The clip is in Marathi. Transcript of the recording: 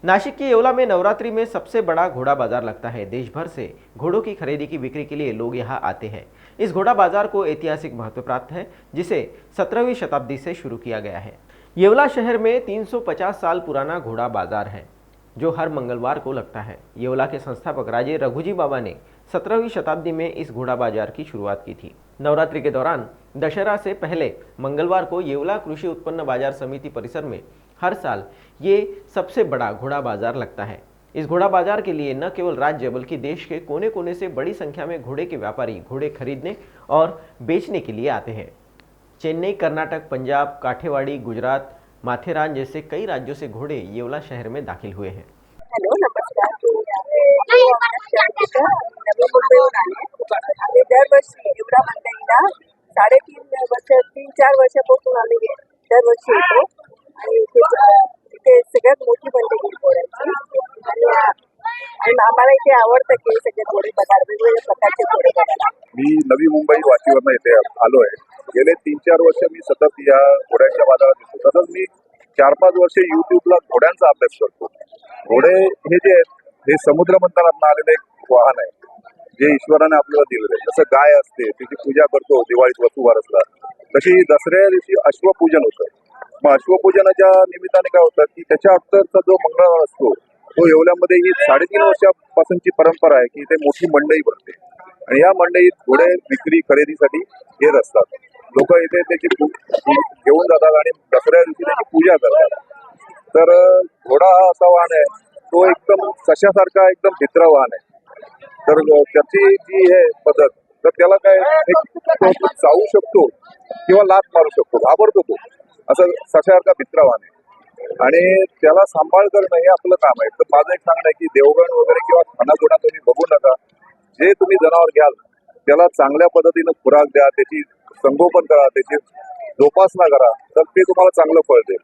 नासिक के येवला में नवरात्रि में सबसे बड़ा घोड़ा बाजार लगता है। देश भर से घोड़ों की खरीदी की बिक्री के लिए लोग यहाँ आते हैं। इस घोड़ा बाजार को ऐतिहासिक महत्व प्राप्त है, जिसे 17वीं शताब्दी से शुरू किया गया है। येवला शहर में 350 साल पुराना घोड़ा बाजार है, जो हर मंगलवार को लगता है। येवला के संस्थापक राजे रघुजी बाबा ने 17वीं शताब्दी में इस घोड़ा बाजार की शुरुआत की थी। नवरात्रि के दौरान दशहरा से पहले मंगलवार को येवला कृषि उत्पन्न बाजार समिति परिसर में हर साल ये सबसे बड़ा घोड़ा बाजार लगता है। इस घोड़ा बाजार के लिए न केवल राज्य बल्कि देश के कोने कोने से बड़ी संख्या में घोड़े के व्यापारी घोड़े खरीदने और बेचने के लिए आते हैं। चेन्नई, कर्नाटक, पंजाब, काठेवाड़ी, गुजरात, माथेरान जैसे कई राज्यों से घोड़े येवला शहर में दाखिल हुए हैं। हॅलो, नमस्कार. नवी मुंबईहून आम्ही दरवर्षी एवढा मंडईला 3-4 वर्षापासून आम्ही दरवर्षी येतो आणि इथे सगळ्यात मोठी मंडई घोड्याची आणि आम्हाला इथे आवडतं की सगळे घोडे बघायला, वेगवेगळ्या प्रकारचे घोडे बघायला. मी नवी मुंबई वाशीवरनं इथे आलो आहे. गेले 3-4 वर्ष मी सतत या घोड्यांच्या बाजारात येतो. तसंच मी 4-5 वर्ष युट्यूबला घोड्यांचा अभ्यास करतो. घोडे हे जे आहेत हे समुद्र मंथनातून आलेलं एक वाहन आहे, जे ईश्वराने आपल्याला दिलेलं आहे. जसं गाय असते तिची पूजा करतो दिवाळीत वसुबारसला, तशी दसऱ्या दिवशी अश्वपूजन होतं. मग अश्वपूजनाच्या निमित्ताने काय होतं की त्याच्या अगोदरचा जो मंगळवार असतो तो येवल्यामध्ये ही 3.5 वर्षापासूनची परंपरा आहे की इथे मोठी मंडई भरते आणि या मंडईत घोडे विक्री खरेदीसाठी येत असतात. लोक इथे त्याची घेऊन जातात आणि दसऱ्या दिवशी त्याची पूजा करतात. तर घोडा हा असा वाहन आहे, तो एकदम सशासारखा एकदम भित्रा वाहन आहे. तर त्याची जी आहे पद्धत, तर त्याला काय तो चावू शकतो किंवा लाथ मारू शकतो, घाबरतो तो, असं सशासारखा भित्रा वाहन आहे आणि त्याला सांभाळ करणं हे आपलं काम आहे. तर माझं एक सांगणं आहे की देवगण वगैरे किंवा खानाखुणा तुम्ही बघू नका. जे तुम्ही जनावर घ्याल त्याला चांगल्या पद्धतीनं खुराक द्या, त्याची संगोपन करा, त्याची जोपासना करा, तर ते तुम्हाला चांगलं फळ देईल.